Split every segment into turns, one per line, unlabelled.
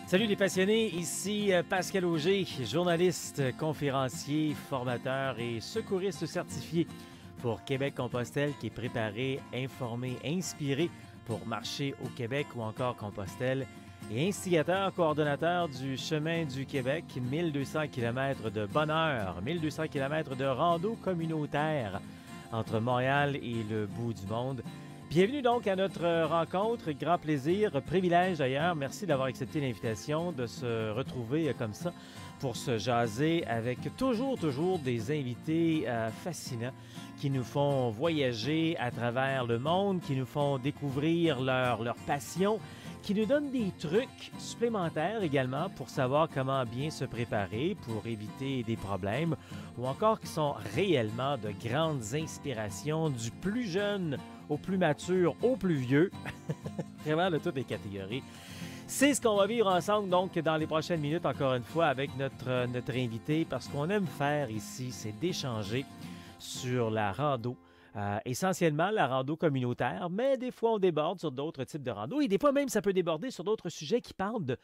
Salut les passionnés, ici Pascal Auger, journaliste, conférencier, formateur et secouriste certifié pour Québec-Compostelle qui est préparé, informé, inspiré pour marcher au Québec ou encore Compostelle et instigateur, coordonnateur du Chemin du Québec, 1200 km de bonheur, 1200 km de rando communautaire entre Montréal et le bout du monde. Bienvenue donc à notre rencontre, grand plaisir, privilège d'ailleurs. Merci d'avoir accepté l'invitation de se retrouver comme ça pour se jaser avec toujours des invités fascinants qui nous font voyager à travers le monde, qui nous font découvrir leur passion, qui nous donnent des trucs supplémentaires également pour savoir comment bien se préparer, pour éviter des problèmes, ou encore qui sont réellement de grandes inspirations du plus jeune au plus mature, au plus vieux, vraiment de toutes les catégories. C'est ce qu'on va vivre ensemble donc dans les prochaines minutes, encore une fois, avec notre invité, parce qu'on aime faire ici, c'est d'échanger sur la rando. Essentiellement la rando communautaire, mais des fois on déborde sur d'autres types de rando et des fois même ça peut déborder sur d'autres sujets qui parlent de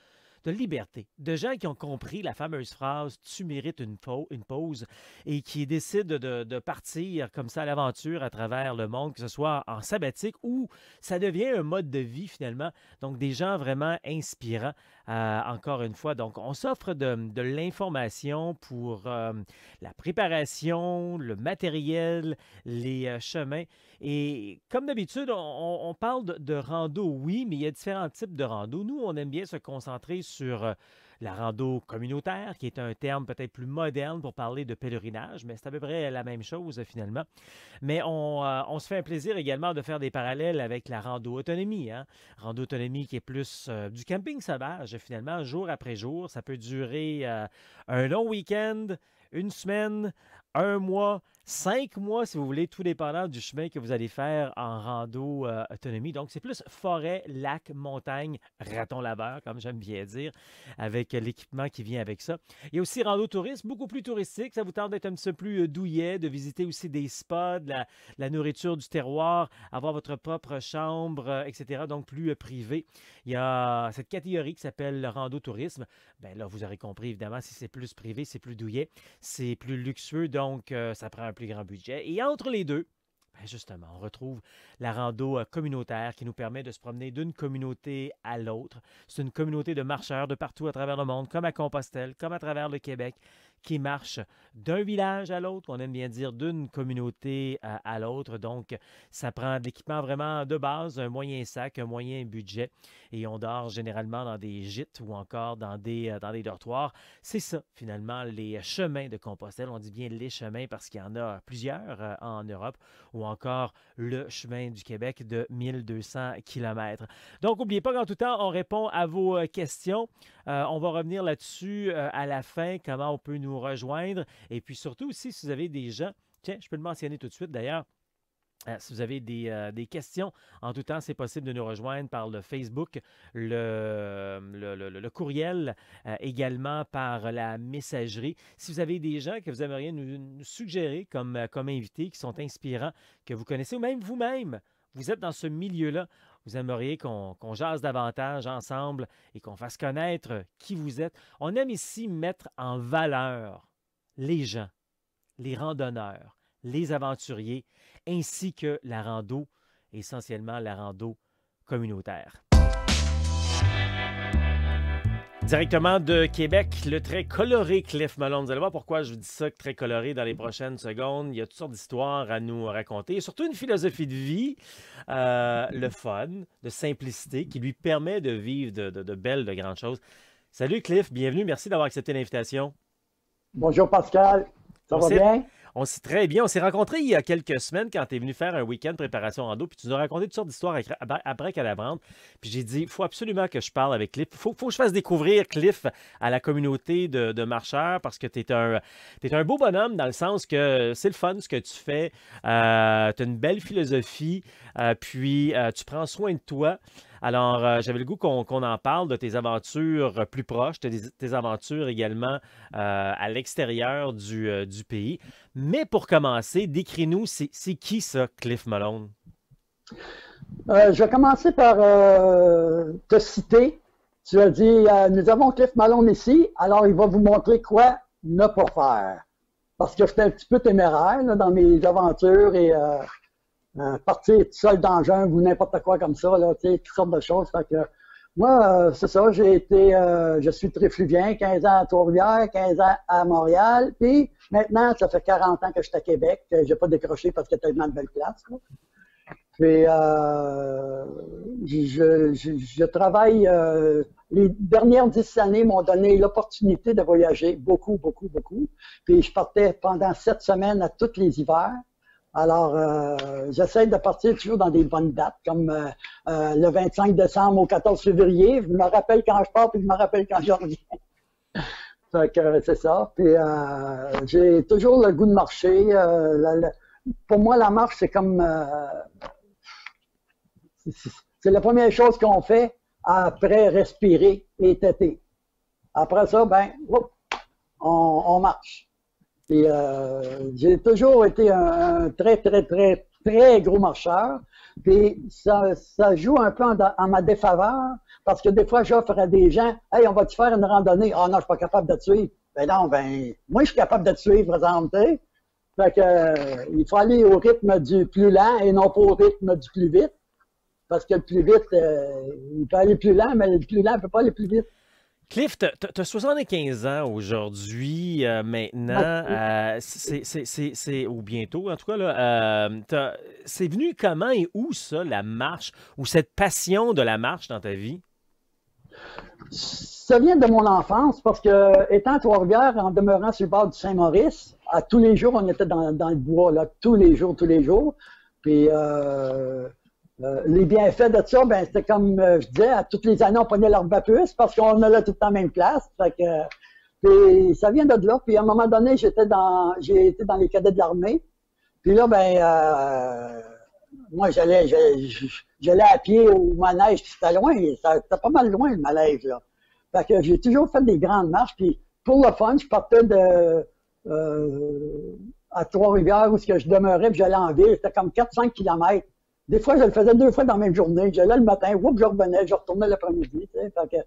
liberté, de gens qui ont compris la fameuse phrase « tu mérites une pause » et qui décident de partir comme ça à l'aventure à travers le monde, que ce soit en sabbatique ou ça devient un mode de vie finalement. Donc des gens vraiment inspirants, encore une fois. Donc on s'offre de l'information pour la préparation, le matériel, les chemins. Et comme d'habitude, on parle de rando, oui, mais il y a différents types de rando. Nous, on aime bien se concentrer sur la rando communautaire, qui est un terme peut-être plus moderne pour parler de pèlerinage, mais c'est à peu près la même chose finalement. Mais on se fait un plaisir également de faire des parallèles avec la rando autonomie. Rando autonomie qui est plus du camping sauvage finalement, jour après jour. Ça peut durer un long week-end, une semaine, un mois, 5 mois, si vous voulez, tout dépendant du chemin que vous allez faire en rando autonomie. Donc, c'est plus forêt, lac, montagne, raton laveur, comme j'aime bien dire, avec l'équipement qui vient avec ça. Il y a aussi rando tourisme, beaucoup plus touristique. Ça vous tente d'être un petit peu plus douillet, de visiter aussi des spas, de la nourriture du terroir, avoir votre propre chambre, etc. Donc, plus privé. Il y a cette catégorie qui s'appelle le rando tourisme. Bien là, vous aurez compris, évidemment, si c'est plus privé, c'est plus douillet, c'est plus luxueux, donc ça prend un plus grand budget. Et entre les deux, bien justement, on retrouve la rando communautaire qui nous permet de se promener d'une communauté à l'autre. C'est une communauté de marcheurs de partout à travers le monde, comme à Compostelle, comme à travers le Québec, qui marchent d'un village à l'autre, on aime bien dire d'une communauté à l'autre. Donc, ça prend de l'équipement vraiment de base, un moyen sac, un moyen budget. Et on dort généralement dans des gîtes ou encore dans des dortoirs. C'est ça, finalement, les chemins de Compostelle. On dit bien les chemins parce qu'il y en a plusieurs en Europe, ou encore le chemin du Québec de 1200 km. Donc, n'oubliez pas qu'en tout temps, on répond à vos questions. On va revenir là-dessus à la fin, comment on peut nous rejoindre. Et puis surtout aussi, si vous avez des gens, tiens, je peux le mentionner tout de suite d'ailleurs, si vous avez des questions, en tout temps, c'est possible de nous rejoindre par le Facebook, le courriel, également par la messagerie. Si vous avez des gens que vous aimeriez nous suggérer comme invités, qui sont inspirants, que vous connaissez, ou même vous-même, vous êtes dans ce milieu-là, vous aimeriez qu'on jase davantage ensemble et qu'on fasse connaître qui vous êtes. On aime ici mettre en valeur les gens, les randonneurs, les aventuriers, ainsi que la rando, essentiellement la rando communautaire. Directement de Québec, le très coloré Cliff Malone. Vous allez voir pourquoi je vous dis ça, très coloré dans les prochaines secondes. Il y a toutes sortes d'histoires à nous raconter. Et surtout une philosophie de vie, le fun, de simplicité, qui lui permet de vivre de belles, de grandes choses. Salut Cliff, bienvenue. Merci d'avoir accepté l'invitation.
Bonjour Pascal, ça va bien?
On s'est très bien. On s'est rencontrés il y a quelques semaines quand tu es venu faire un week-end préparation rando, puis tu nous as raconté toutes sortes d'histoires après Calabrante. Puis j'ai dit, il faut absolument que je parle avec Cliff. Il faut que je fasse découvrir Cliff à la communauté de marcheurs parce que tu es un beau bonhomme dans le sens que c'est le fun ce que tu fais. Tu as une belle philosophie, puis tu prends soin de toi. Alors, j'avais le goût qu'on en parle de tes aventures plus proches, tes aventures également à l'extérieur du pays. Mais pour commencer, décris-nous, c'est qui ça, Cliff Malone?
Je vais commencer par te citer Tu as dit, nous avons Cliff Malone ici, alors il va vous montrer quoi ne pas faire. Parce que j'étais un petit peu téméraire là, dans mes aventures et partir tout seul dans le jungle ou n'importe quoi comme ça, là, tu sais, toutes sortes de choses. Fait que, moi, c'est ça, je suis trifluvien, 15 ans à Trois-Rivières, 15 ans à Montréal, puis maintenant, ça fait 40 ans que je suis à Québec, que j'ai pas décroché parce qu'il y a tellement de belles places, là. Puis, je travaille, les dernières 10 années m'ont donné l'opportunité de voyager beaucoup, beaucoup, beaucoup. Puis, je partais pendant 7 semaines à tous les hivers. Alors, j'essaie de partir toujours dans des bonnes dates, comme le 25 décembre au 14 février. Je me rappelle quand je pars, puis je me rappelle quand je reviens. Fait que c'est ça. Puis, j'ai toujours le goût de marcher. Pour moi, la marche, c'est comme... c'est la première chose qu'on fait après respirer et têter. Après ça, ben, on marche. Et j'ai toujours été un très, très, très, très gros marcheur. Puis ça joue un peu en ma défaveur parce que des fois, j'offre à des gens, « Hey, on va-tu faire une randonnée? »« Ah non, je suis pas capable de te suivre. » Ben non, ben, moi, je suis capable de te suivre, par exemple, tu sais. Fait que, il faut aller au rythme du plus lent et non pas au rythme du plus vite. Parce que le plus vite, il peut aller plus lent, mais le plus lent ne peut pas aller plus vite.
Cliff, tu as 75 ans aujourd'hui, maintenant, ou bientôt en tout cas, là, c'est venu comment et où ça, la marche, ou cette passion de la marche dans ta vie?
Ça vient de mon enfance parce que, étant à Trois-Rivières, en demeurant sur le bord du Saint-Maurice, à tous les jours, on était dans le bois, là, tous les jours. Puis, les bienfaits de ça, ben, c'était comme je disais, à toutes les années, on prenait l'herbe à puce parce qu'on allait tout le temps à la même place. Fait que, puis, ça vient de là. Puis, à un moment donné, j'ai été dans les cadets de l'armée. Puis là, ben, moi, j'allais à pied au manège, puis c'était loin. C'était pas mal loin, le manège, là. Fait que j'ai toujours fait des grandes marches. Puis, pour le fun, je partais à Trois-Rivières, où je demeurais, puis j'allais en ville. C'était comme 4-5 kilomètres. Des fois, je le faisais 2 fois dans la même journée. J'allais le matin, je revenais, je retournais l'après-midi. Tu sais, fait que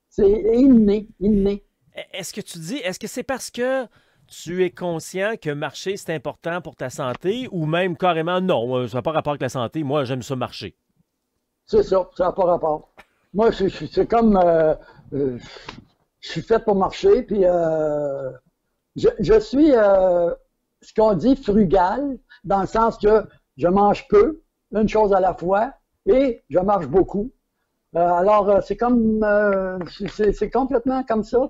c'est inné.
Est-ce que c'est parce que tu es conscient que marcher, c'est important pour ta santé ou même carrément non, ça n'a pas rapport avec la santé, moi, j'aime ça marcher?
C'est ça n'a pas rapport. Moi, c'est comme... je suis fait pour marcher, puis je suis ce qu'on dit frugal, dans le sens que je mange peu, une chose à la fois, et je marche beaucoup. Alors, c'est comme, c'est complètement comme ça.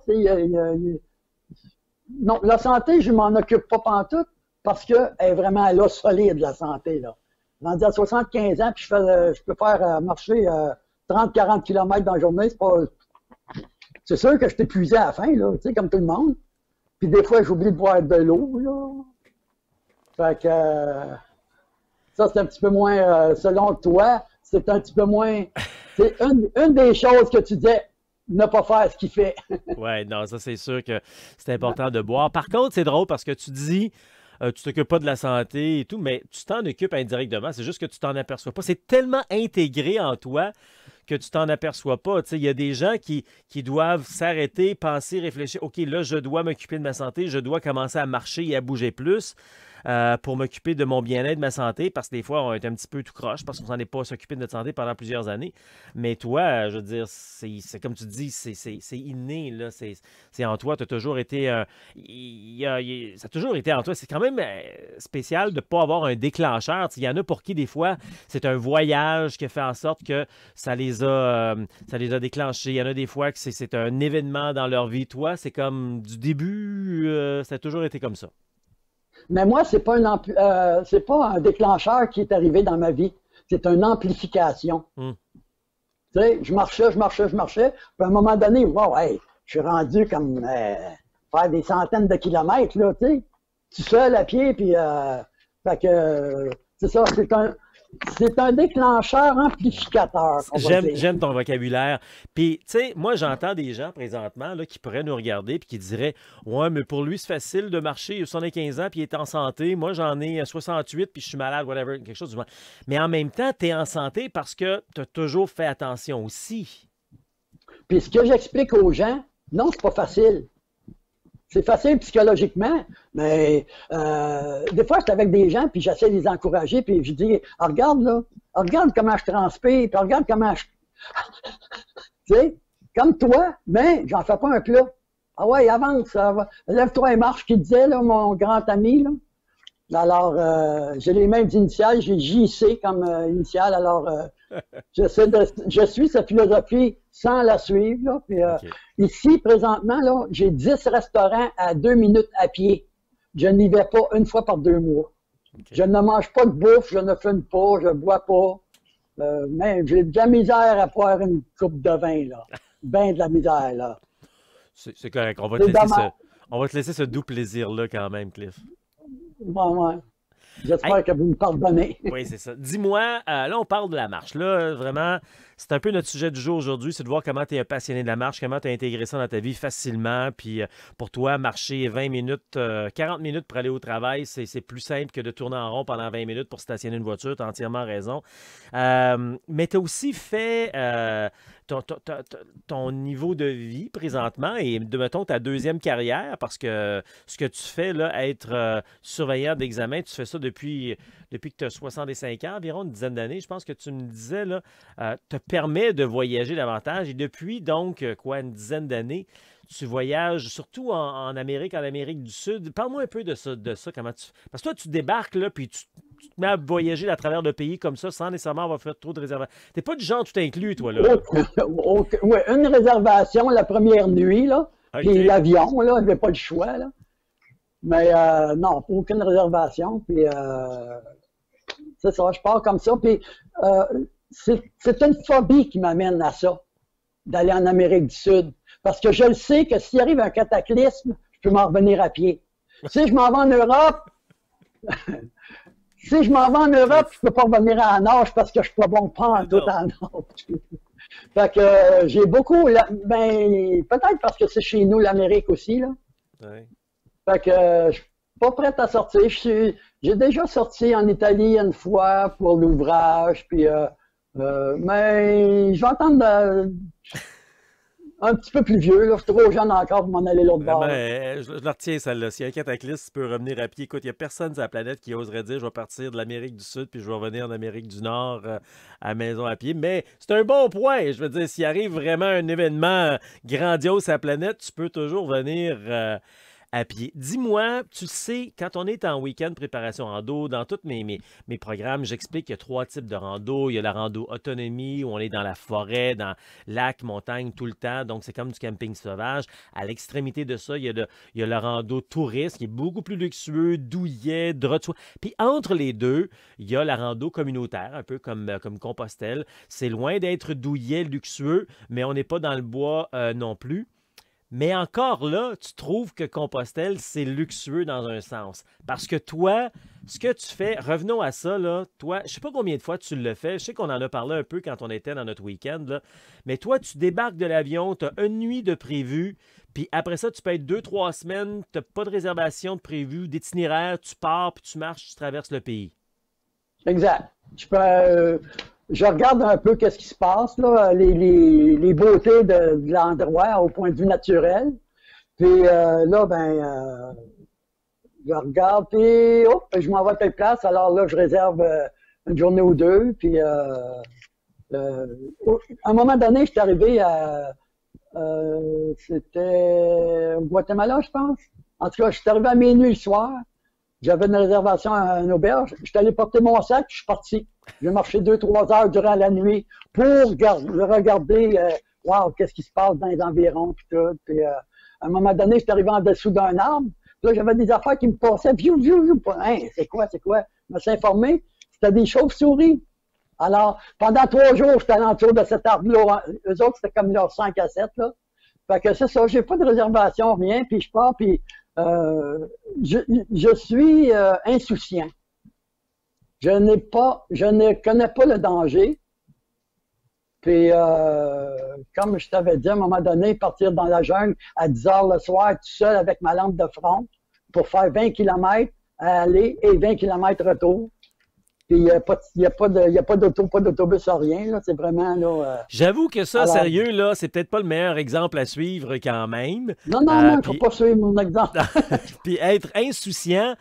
Non, la santé, je m'en occupe pas pantoute parce qu'elle est vraiment là, solide, la santé, là. Rendu à 75 ans, puis je peux faire marcher 30-40 km dans la journée, c'est sûr que je suis épuisé à la fin, là, tu sais, comme tout le monde. Puis des fois, j'oublie de boire de l'eau, là. Fait que... ça, c'est un petit peu moins, selon toi, c'est un petit peu moins... C'est une des choses que tu disais, ne pas faire ce qu'il fait.
Oui, non, ça, c'est sûr que c'est important de boire. Par contre, c'est drôle parce que tu dis, tu t'occupes pas de la santé et tout, mais tu t'en occupes indirectement. C'est juste que tu t'en aperçois pas. C'est tellement intégré en toi que tu t'en aperçois pas. Tu sais, il y a des gens qui doivent s'arrêter, penser, réfléchir. OK, là, je dois m'occuper de ma santé, je dois commencer à marcher et à bouger plus. Pour m'occuper de mon bien-être, de ma santé, parce que des fois, on est un petit peu tout croche, parce qu'on s'en est pas s'occuper de notre santé pendant plusieurs années. Mais toi, je veux dire, c'est comme tu dis, c'est inné, là. C'est en toi. Tu as toujours été... ça a toujours été en toi. C'est quand même spécial de ne pas avoir un déclencheur. Il y en a pour qui, des fois, c'est un voyage qui a fait en sorte que ça les a déclenchés. Il y en a des fois que c'est un événement dans leur vie. Toi, c'est comme du début, ça a toujours été comme ça.
Mais moi, c'est pas un déclencheur qui est arrivé dans ma vie. C'est une amplification. Tu sais, je marchais. Puis à un moment donné, wow, hey, je suis rendu comme faire des centaines de kilomètres, là, tu sais. Tout seul à pied, puis fait que c'est ça, c'est un déclencheur amplificateur.
J'aime ton vocabulaire. Puis, tu sais, moi, j'entends des gens présentement là, qui pourraient nous regarder puis qui diraient « Ouais, mais pour lui, c'est facile de marcher. Il a 75 ans puis il est en santé. Moi, j'en ai 68 puis je suis malade, whatever. » Quelque chose du genre. Mais en même temps, tu es en santé parce que tu as toujours fait attention aussi.
Puis ce que j'explique aux gens, non, c'est pas facile. C'est facile psychologiquement, mais des fois, j'étais avec des gens, puis j'essaie de les encourager, puis je dis, ah, regarde là, ah, regarde comment je transpire, puis regarde comment je... tu sais, comme toi, mais j'en fais pas un plat. Ah ouais, avance, ça va. Lève-toi et marche, qui disait, là, mon grand ami, là. Alors, j'ai les mêmes initiales, j'ai JC comme initiale, alors je suis cette philosophie sans la suivre. Là, puis,
OK.
ici, présentement, là, j'ai 10 restaurants à 2 minutes à pied. Je n'y vais pas une fois par 2 mois.
OK.
Je ne mange pas de bouffe, je ne fume pas, je ne bois pas. Mais j'ai de la misère à boire une coupe de vin, là. Ben de la misère, là.
C'est correct.
C'est dommage.
On va te laisser ce doux plaisir-là quand même, Cliff.
Bon, ouais. J'espère
Hey,
que vous me pardonnez.
oui, c'est ça. Dis-moi, là, on parle de la marche. Là, vraiment, c'est un peu notre sujet du jour aujourd'hui, c'est de voir comment tu es un passionné de la marche, comment tu as intégré ça dans ta vie facilement. Puis pour toi, marcher 20 minutes, 40 minutes pour aller au travail, c'est plus simple que de tourner en rond pendant 20 minutes pour stationner une voiture. Tu as entièrement raison. Mais tu as aussi fait ton niveau de vie présentement et, mettons, ta deuxième carrière, parce que ce que tu fais, là, être surveillant d'examen, tu fais ça depuis que tu as 65 ans, environ une dizaine d'années, je pense que tu me disais, là, te permet de voyager davantage. Et depuis, donc, quoi, une dizaine d'années, tu voyages surtout en Amérique du Sud. Parle-moi un peu de ça, comment tu... Parce que toi, tu débarques, là, puis tu te mets à voyager à travers le pays comme ça, sans nécessairement avoir fait trop de réservations. T'es pas du genre tout inclus, toi, là.
Oui, une réservation la première nuit, là,
OK.
puis l'avion, là, j'avais pas le choix, là. Mais non, aucune réservation, puis c'est ça, je pars comme ça, puis c'est une phobie qui m'amène à ça, d'aller en Amérique du Sud, parce que je le sais que s'il arrive un cataclysme, je peux m'en revenir à pied. Si je m'en vais en Europe, si je m'en vais en Europe, je peux pas revenir en nage parce que je suis pas bon pas en tout
Non.
en nage. Fait que j'ai beaucoup, ben peut-être parce que c'est chez nous l'Amérique aussi, là.
Ouais.
Fait que je suis pas prête à sortir. J'ai déjà sorti en Italie une fois pour l'ouvrage, puis mais je vais attendre un petit peu plus vieux, là. Je suis trop jeune encore pour m'en aller l'autre
Vraiment,
bord.
je la retiens celle-là. S'il y a un cataclysme, tu peux revenir à pied. Écoute, il n'y a personne sur la planète qui oserait dire je vais partir de l'Amérique du Sud puis je vais revenir en Amérique du Nord à la maison à pied. Mais c'est un bon point. Je veux dire, s'il arrive vraiment un événement grandiose sur la planète, tu peux toujours venir à pied. Dis-moi, tu sais, quand on est en week-end préparation rando, dans tous mes programmes, j'explique qu'il y a 3 types de rando. Il y a la rando autonomie, où on est dans la forêt, dans lac, montagne, tout le temps. Donc, c'est comme du camping sauvage. À l'extrémité de ça, il y a le rando touriste, qui est beaucoup plus luxueux, douillet, drap de soie. Puis, entre les deux, il y a la rando communautaire, un peu comme Compostelle. C'est loin d'être douillet, luxueux, mais on n'est pas dans le bois non plus. Mais encore là, tu trouves que Compostelle, c'est luxueux dans un sens. Parce que toi, ce que tu fais, revenons à ça, là, toi, je sais pas combien de fois tu le fais, je sais qu'on en a parlé un peu quand on était dans notre week-end, là, mais toi, tu débarques de l'avion, tu as une nuit de prévu, puis après ça, tu peux être 2, 3 semaines, tu n'as pas de réservation de prévu, d'itinéraire, tu pars, puis tu marches, tu traverses le pays.
Exact. Je regarde un peu qu'est-ce qui se passe, là, les beautés de l'endroit au point de vue naturel. Puis là, je regarde, puis je m'en vais à telle place. Alors là, je réserve une journée ou deux. Puis à un moment donné, je suis arrivé c'était au Guatemala, je pense. En tout cas, je suis arrivé à minuit le soir. J'avais une réservation à une auberge. Je suis allé porter mon sac, puis je suis parti. J'ai marché 2, 3 heures durant la nuit pour regarder, wow, qu'est-ce qui se passe dans les environs, puis tout. Puis, à un moment donné, je suis arrivé en dessous d'un arbre. Puis là, j'avais des affaires qui me passaient. Viou, viou, viou. Hein, c'est quoi? Je me suis informé. C'était des chauves-souris. Alors, pendant 3 jours, j'étais alentour de cet arbre-là. Eux autres, c'était comme leur 5 à 7, là. Fait que c'est ça, j'ai pas de réservation, rien, puis je pars, puis je suis insouciant. Je ne connais pas le danger. Puis, comme je t'avais dit, à un moment donné, partir dans la jungle à 10 heures le soir, tout seul avec ma lampe de front, pour faire 20 km à aller et 20 km retour. Puis il n'y a pas d'auto, pas d'autobus, rien. Là. C'est vraiment là.
J'avoue que ça,
Alors,
sérieux, là, c'est peut-être pas le meilleur exemple à suivre quand même.
non, non, non, il ne faut
Puis
pas suivre mon exemple.
puis être insouciant,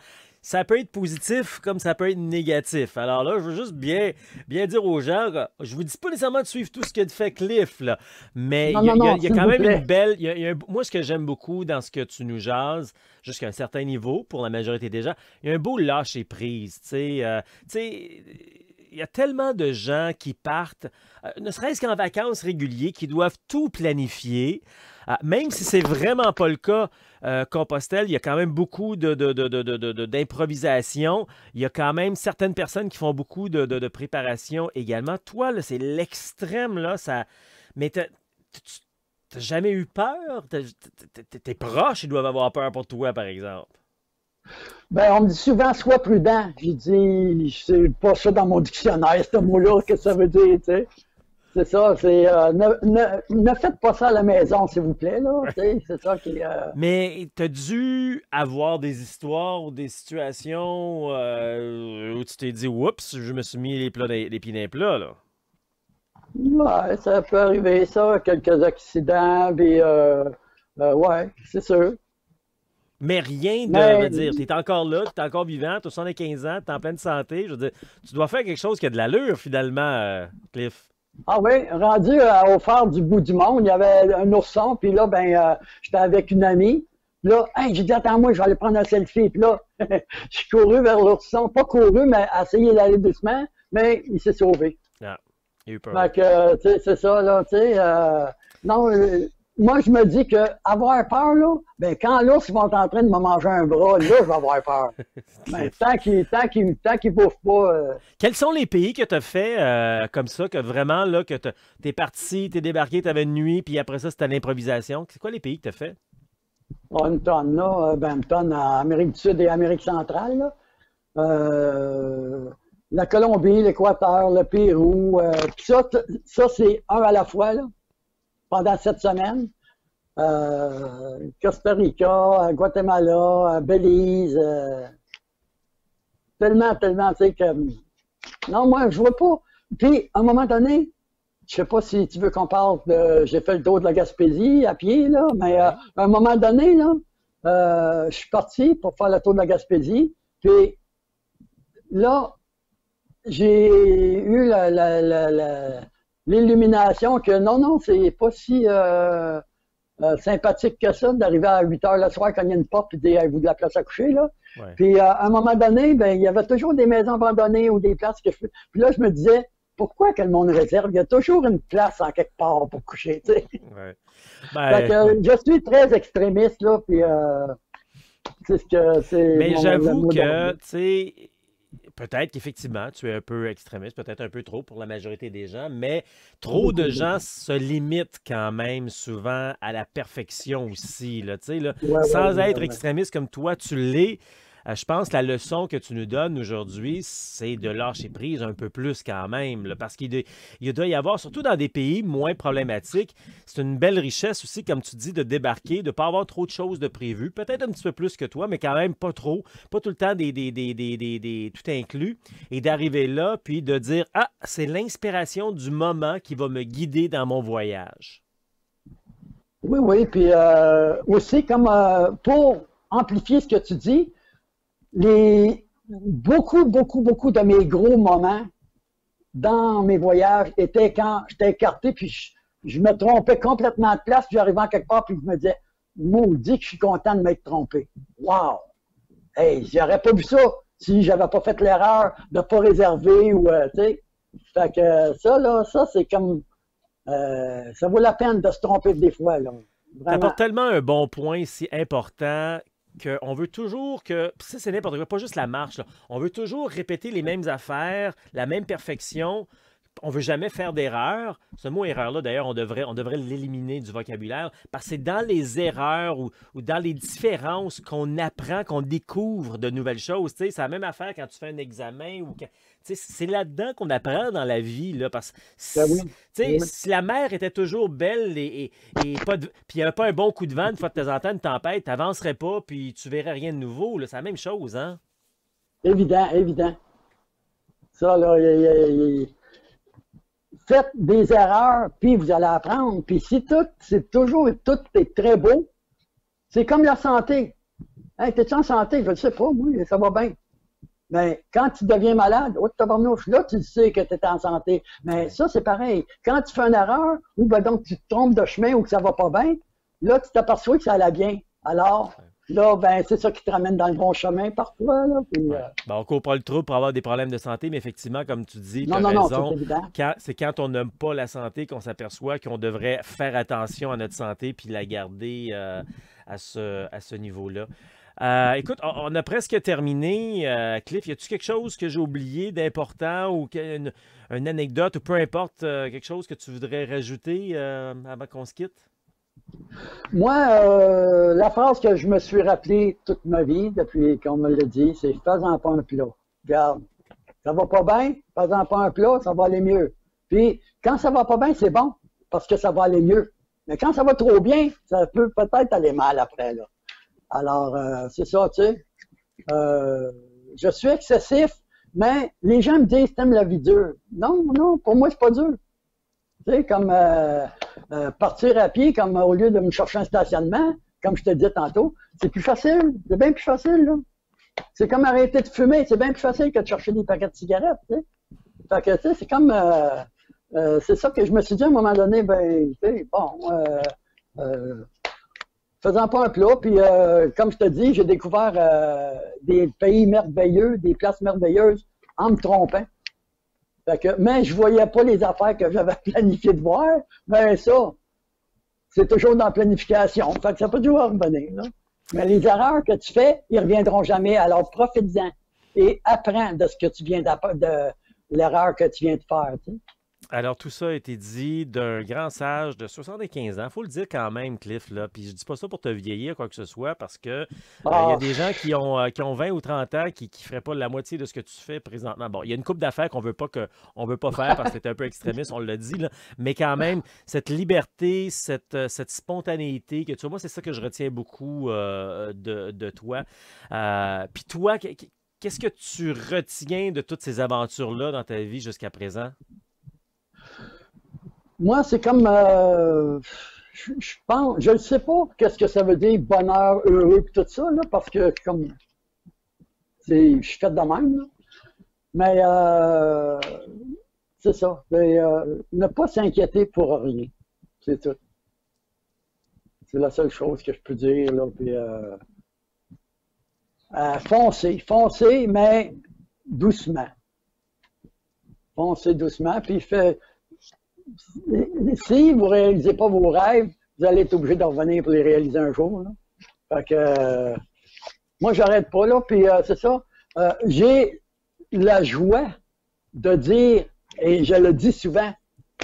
ça peut être positif comme ça peut être négatif. Alors là, je veux juste bien dire aux gens, je vous dis pas nécessairement de suivre tout ce que fait Cliff, là, mais
Non, non, non,
il y a
s'il
quand
vous
même une
plaît.
belle... moi, ce que j'aime beaucoup dans ce que tu nous jases, jusqu'à un certain niveau, pour la majorité des gens, il y a un beau lâcher-prise. Tu sais, il y a tellement de gens qui partent, ne serait-ce qu'en vacances réguliers, qui doivent tout planifier. Même si c'est vraiment pas le cas, Compostelle, il y a quand même beaucoup d'improvisation. Il y a quand même certaines personnes qui font beaucoup de préparation également. Toi, là, c'est l'extrême, là. Mais t'as jamais eu peur? Tes proches, ils doivent avoir peur pour toi, par exemple.
Ben, on me dit souvent, sois prudent. J'ai dit, c'est pas ça dans mon dictionnaire, ce mot-là, que ça veut dire, tu sais. C'est ça, c'est ne faites pas ça à la maison, s'il vous plaît, là. Tu sais, c'est ça qui
Mais t'as dû avoir des histoires ou des situations où tu t'es dit, oups, je me suis mis les pieds dans les plats, là.
ouais, ça peut arriver, ça, quelques accidents, puis ouais, c'est sûr.
Mais rien de,
Mais
veut dire, t'es encore là, t'es encore vivant, t'as 75 ans, t'es en pleine santé. Je veux dire, tu dois faire quelque chose qui a de l'allure, finalement, Cliff.
ah oui, rendu au phare du bout du monde, il y avait un ourson, puis là, ben, j'étais avec une amie. Là, hey, j'ai dit, attends-moi, je vais aller prendre un selfie. Puis là, je suis couru vers l'ourson. Pas couru, mais essayé d'aller doucement, mais il s'est sauvé.
Ah, il a eu peur.
Fait que, tu sais, c'est ça, là, tu sais. Non, moi, je me dis que avoir peur, là, ben, quand l'ours va être en train de me manger un bras, là, je vais avoir peur. Mais
Cliff.
tant qu'il bouffe pas,
Quels sont les pays que tu as fait comme ça, que vraiment, là, que t'es parti, t'es débarqué, t'avais une nuit, puis après ça, c'était l'improvisation? C'est quoi les pays que tu as fait?
une tonne, là, ben, une tonne en Amérique du Sud et Amérique centrale, là. La Colombie, l'Équateur, le Pérou, puis ça, c'est un à la fois, là, pendant 7 semaines. Costa Rica, Guatemala, Belize, tellement, tu sais, que... Non, moi, je vois pas. Puis, à un moment donné, je sais pas si tu veux qu'on parle de... J'ai fait le tour de la Gaspésie à pied, là, mais à
Ouais.
un moment donné, là, je suis parti pour faire le tour de la Gaspésie. Puis là, j'ai eu l'illumination que non, non, c'est pas si sympathique que ça d'arriver à 8 heures le soir, cogner une porte et dire avez-vous de la place à coucher, là.
Ouais.
Puis à un moment donné, ben, il y avait toujours des maisons abandonnées ou des places que je... Puis là, je me disais, pourquoi que le monde réserve? Il y a toujours une place en quelque part pour coucher, tu sais.
Ouais.
Fait que
Ouais.
je suis très extrémiste, là, puis c'est ce que c'est
Mais
le
j'avoue
mot
que,
d'ordre.
tu sais, peut-être qu'effectivement, tu es un peu extrémiste, peut-être un peu trop pour la majorité des gens, mais trop de
Beaucoup,
gens
beaucoup.
se limitent quand même souvent à la perfection aussi, là, tu sais, là,
Ouais, ouais,
sans
ouais,
être
ouais.
extrémiste comme toi, tu l'es. Je pense que la leçon que tu nous donnes aujourd'hui, c'est de lâcher prise un peu plus quand même, là, parce il doit y avoir, surtout dans des pays moins problématiques, c'est une belle richesse aussi, comme tu dis, de débarquer, de ne pas avoir trop de choses de prévues, peut-être un petit peu plus que toi, mais quand même pas trop, pas tout le temps tout inclus, et d'arriver là, puis de dire, ah, c'est l'inspiration du moment qui va me guider dans mon voyage.
Oui, oui, puis aussi, comme pour amplifier ce que tu dis, beaucoup de mes gros moments dans mes voyages étaient quand j'étais écarté, puis je me trompais complètement de place, puis j'arrivais en quelque part, puis je me disais, maudit que je suis content de m'être trompé. Wow! Hey, j'aurais pas vu ça si j'avais pas fait l'erreur de pas réserver ou, tu sais. Fait que ça, là, ça, c'est comme, ça vaut la peine de se tromper des fois, là.
Tu
Vraiment.
apportes tellement un bon point si important qu'on veut toujours que, pis ça c'est n'importe quoi, pas juste la marche, là. On veut toujours répéter les mêmes affaires, la même perfection. On veut jamais faire d'erreur. Ce mot erreur-là, d'ailleurs, on devrait l'éliminer du vocabulaire parce que c'est dans les erreurs ou dans les différences qu'on apprend, qu'on découvre de nouvelles choses. Tu sais, c'est la même affaire quand tu fais un examen ou tu sais, c'est là-dedans qu'on apprend dans la vie. Là, parce que
Ben oui.
tu sais,
Oui.
si la mer était toujours belle et puis il n'y avait pas un bon coup de vent, une fois de temps en temps, une tempête, tu n'avancerais pas puis tu verrais rien de nouveau. Là, c'est la même chose, hein?
Évident, évident. Ça, là, faites des erreurs, puis vous allez apprendre. Puis si tout est très beau, c'est comme la santé. Hey, t'es-tu en santé? Je ne sais pas, oui, ça va bien. Mais quand tu deviens malade, oh, tabarnouche, là, tu sais que tu es en santé. Mais ça, c'est pareil. Quand tu fais une erreur, ou ben donc tu te trompes de chemin ou que ça va pas bien, là, tu t'aperçois que ça allait bien. Alors, là, ben, c'est ça qui te ramène dans le bon chemin parfois. Là, puis,
Ben, on court pas le trou pour avoir des problèmes de santé, mais effectivement, comme tu dis, tu as
non, c'est
raison.
évident.
C'est quand on n'aime pas la santé qu'on s'aperçoit qu'on devrait faire attention à notre santé puis la garder à ce niveau-là. Écoute, on a presque terminé. Cliff, y a-tu quelque chose que j'ai oublié d'important ou une anecdote ou peu importe, quelque chose que tu voudrais rajouter avant qu'on se quitte?
Moi, la phrase que je me suis rappelée toute ma vie, depuis qu'on me l'a dit, c'est fais-en pas un plat. Regarde, ça va pas bien, fais-en pas un plat, ça va aller mieux. Puis, quand ça va pas bien, c'est bon, parce que ça va aller mieux. Mais quand ça va trop bien, ça peut peut-être aller mal après, là. Alors, c'est ça, tu sais. Je suis excessif, mais les gens me disent, t'aimes la vie dure. Non, non, pour moi, c'est pas dur. Tu sais, comme partir à pied, comme au lieu de me chercher un stationnement, comme je te disais tantôt, c'est plus facile. C'est bien plus facile, là. C'est comme arrêter de fumer. C'est bien plus facile que de chercher des paquets de cigarettes, tu sais. Fait que, tu sais, c'est comme... c'est ça que je me suis dit à un moment donné, ben, tu sais, bon... faisant pas un plat, puis comme je te dis, j'ai découvert des pays merveilleux, des places merveilleuses en me trompant. Fait que, mais je voyais pas les affaires que j'avais planifié de voir. Mais ça, c'est toujours dans la planification. Fait que ça peut toujours revenir. Là. Mais les erreurs que tu fais, ils reviendront jamais. Alors profite-en et apprends de ce que tu viens de l'erreur que tu viens de faire. Tu sais.
Alors, tout ça a été dit d'un grand sage de 75 ans. Il faut le dire quand même, Cliff, là. Puis je dis pas ça pour te vieillir, quoi que ce soit, parce que il y a des gens qui ont 20 ou 30 ans qui ne feraient pas la moitié de ce que tu fais présentement. Bon, il y a une couple d'affaires on veut pas faire parce que c'est un peu extrémiste, on l'a dit, là. Mais quand même, cette liberté, cette spontanéité, que tu vois, moi, c'est ça que je retiens beaucoup de toi. Puis toi, qu'est-ce que tu retiens de toutes ces aventures-là dans ta vie jusqu'à présent?
Moi, c'est comme, je pense, je ne sais pas qu'est-ce que ça veut dire bonheur, heureux, puis tout ça, là, parce que comme, je suis fait de même, là. Mais c'est ça. Ne pas s'inquiéter pour rien. C'est tout. C'est la seule chose que je peux dire, là. Puis, foncez, mais doucement. Foncez doucement, puis si vous ne réalisez pas vos rêves, vous allez être obligé de revenir pour les réaliser un jour. Là. Fait que moi, j'arrête pas là, puis c'est ça. J'ai la joie de dire, et je le dis souvent,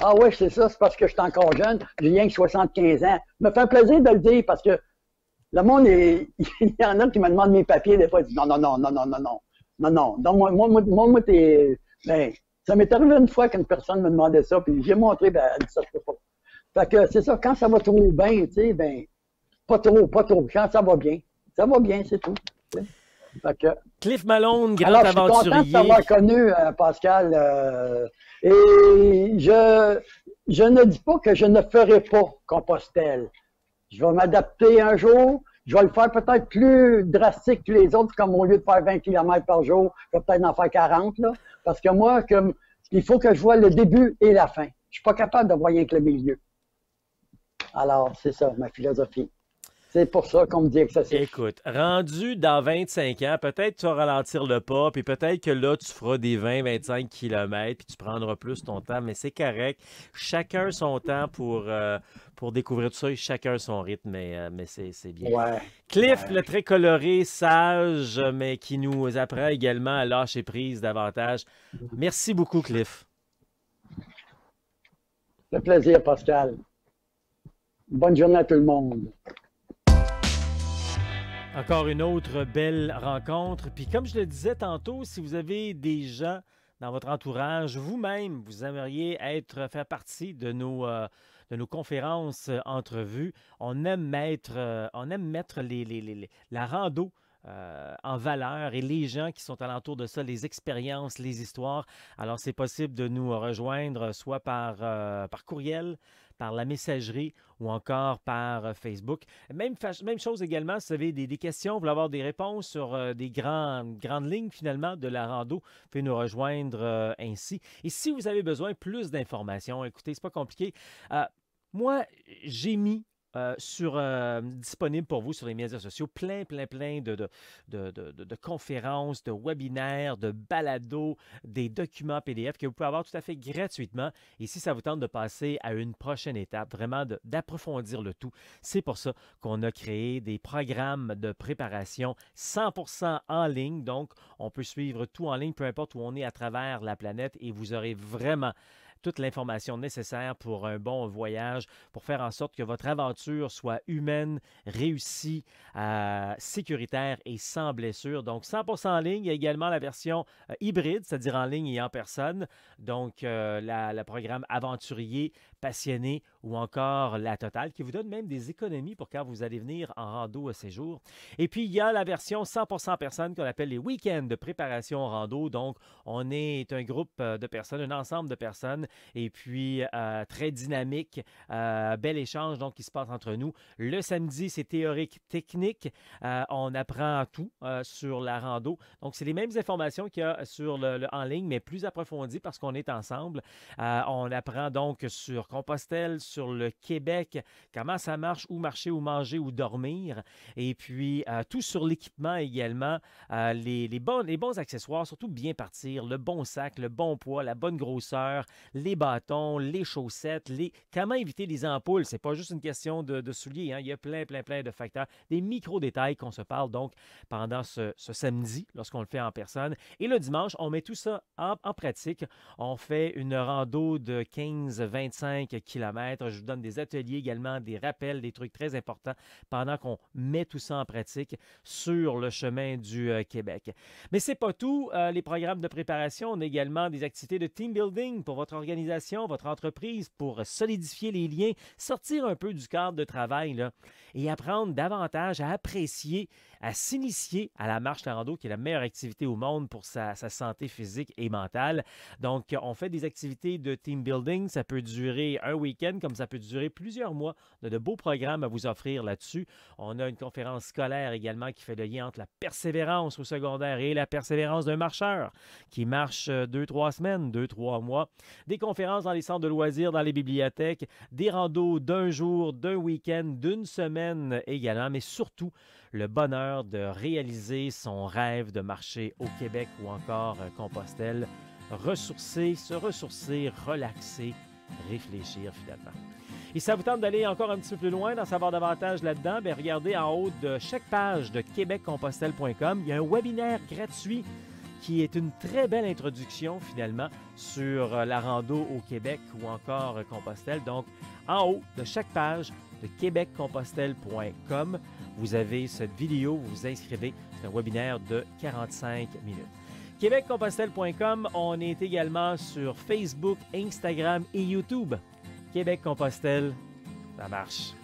ah ouais, c'est ça, c'est parce que je suis encore jeune, j'ai rien que 75 ans. Ça me fait plaisir de le dire parce que le monde il y en a qui me demandent mes papiers, des fois, ils disent non, non, non, non, non, non, non, non, non. Donc, moi, ben, ça m'est arrivé une fois qu'une personne me demandait ça, puis j'ai montré, ben, elle dit ça, je peux pas. Fait que c'est ça, quand ça va trop bien, tu sais, ben, pas trop. Quand ça va bien, c'est tout. Fait que,
Cliff Malone, grand
alors, je suis content de
aventurier.
t'avoir connu, Pascal. Et je ne dis pas que je ne ferai pas Compostelle. Je vais m'adapter un jour. Je vais le faire peut-être plus drastique que les autres, comme au lieu de faire 20 km par jour, je vais peut-être en faire 40, là. Parce que moi, il faut que je vois le début et la fin. Je suis pas capable de voir rien que le milieu. Alors, c'est ça, ma philosophie. C'est pour ça qu'on me dit excessif.
Écoute, rendu dans 25 ans, peut-être tu vas ralentir le pas, puis peut-être que là, tu feras des 20-25 km, puis tu prendras plus ton temps, mais c'est correct. Chacun son temps pour découvrir tout ça, et chacun son rythme, mais c'est bien.
Ouais.
Cliff,
Ouais.
le très coloré, sage, mais qui nous apprend également à lâcher prise davantage. Merci beaucoup, Cliff.
Le plaisir, Pascal. Bonne journée à tout le monde.
Encore une autre belle rencontre. Puis comme je le disais tantôt, si vous avez des gens dans votre entourage, vous-même, vous aimeriez faire partie de nos conférences, entrevues, on aime mettre la rando en valeur et les gens qui sont alentour de ça, les expériences, les histoires. Alors, c'est possible de nous rejoindre soit par courriel, par la messagerie ou encore par Facebook. Même chose également, si vous avez des questions, vous voulez avoir des réponses sur des grandes lignes finalement de la rando, vous pouvez nous rejoindre ainsi. Et si vous avez besoin plus d'informations, écoutez, c'est pas compliqué. Moi, j'ai mis disponible pour vous sur les médias sociaux, plein de conférences, de webinaires, de balados, des documents PDF que vous pouvez avoir tout à fait gratuitement. Et si ça vous tente de passer à une prochaine étape, vraiment d'approfondir le tout, c'est pour ça qu'on a créé des programmes de préparation 100% en ligne. Donc, on peut suivre tout en ligne, peu importe où on est à travers la planète et vous aurez vraiment toute l'information nécessaire pour un bon voyage, pour faire en sorte que votre aventure soit humaine, réussie, sécuritaire et sans blessure. Donc, 100% en ligne. Il y a également la version hybride, c'est-à-dire en ligne et en personne. Donc, le programme aventurier, passionné ou encore la totale qui vous donne même des économies pour quand vous allez venir en rando à ces jours. Et puis, il y a la version 100% personne qu'on appelle les week-ends de préparation rando. Donc, on est un groupe de personnes, un ensemble de personnes et puis très dynamique, bel échange donc qui se passe entre nous. Le samedi, c'est théorique, technique. On apprend tout sur la rando. Donc, c'est les mêmes informations qu'il y a sur en ligne, mais plus approfondies parce qu'on est ensemble. On apprend donc sur Compostelle, sur le Québec, comment ça marche, où marcher, où manger, où dormir. Et puis, tout sur l'équipement également, les bons accessoires, surtout bien partir, le bon sac, le bon poids, la bonne grosseur, les bâtons, les chaussettes, comment éviter les ampoules. C'est pas juste une question de souliers, hein. Il y a plein de facteurs, des micro-détails qu'on se parle donc pendant ce samedi, lorsqu'on le fait en personne. Et le dimanche, on met tout ça en pratique. On fait une rando de 15-25 km. Je vous donne des ateliers également, des rappels, des trucs très importants pendant qu'on met tout ça en pratique sur le chemin du Québec. Mais c'est pas tout. Les programmes de préparation, on a également des activités de team building pour votre organisation, votre entreprise, pour solidifier les liens, sortir un peu du cadre de travail là, et apprendre davantage à apprécier, à s'initier à la marche, la rando, qui est la meilleure activité au monde pour sa santé physique et mentale. Donc, on fait des activités de team building. Ça peut durer un week-end, comme ça peut durer plusieurs mois. On a de beaux programmes à vous offrir là-dessus. On a une conférence scolaire également qui fait le lien entre la persévérance au secondaire et la persévérance d'un marcheur qui marche 2-3 semaines, 2-3 mois. Des conférences dans les centres de loisirs, dans les bibliothèques, des randos d'un jour, d'un week-end, d'une semaine également, mais surtout le bonheur de réaliser son rêve de marcher au Québec ou encore Compostelle, se ressourcer, relaxer, réfléchir finalement. Et si ça vous tente d'aller encore un petit peu plus loin, d'en savoir davantage là-dedans, bien regardez en haut de chaque page de québeccompostelle.com, il y a un webinaire gratuit qui est une très belle introduction finalement sur la rando au Québec ou encore Compostelle. Donc, en haut de chaque page de québeccompostelle.com, vous avez cette vidéo, vous vous inscrivez, c'est un webinaire de 45 minutes. québeccompostelle.com, on est également sur Facebook, Instagram et YouTube. Québec Compostelle, ça marche.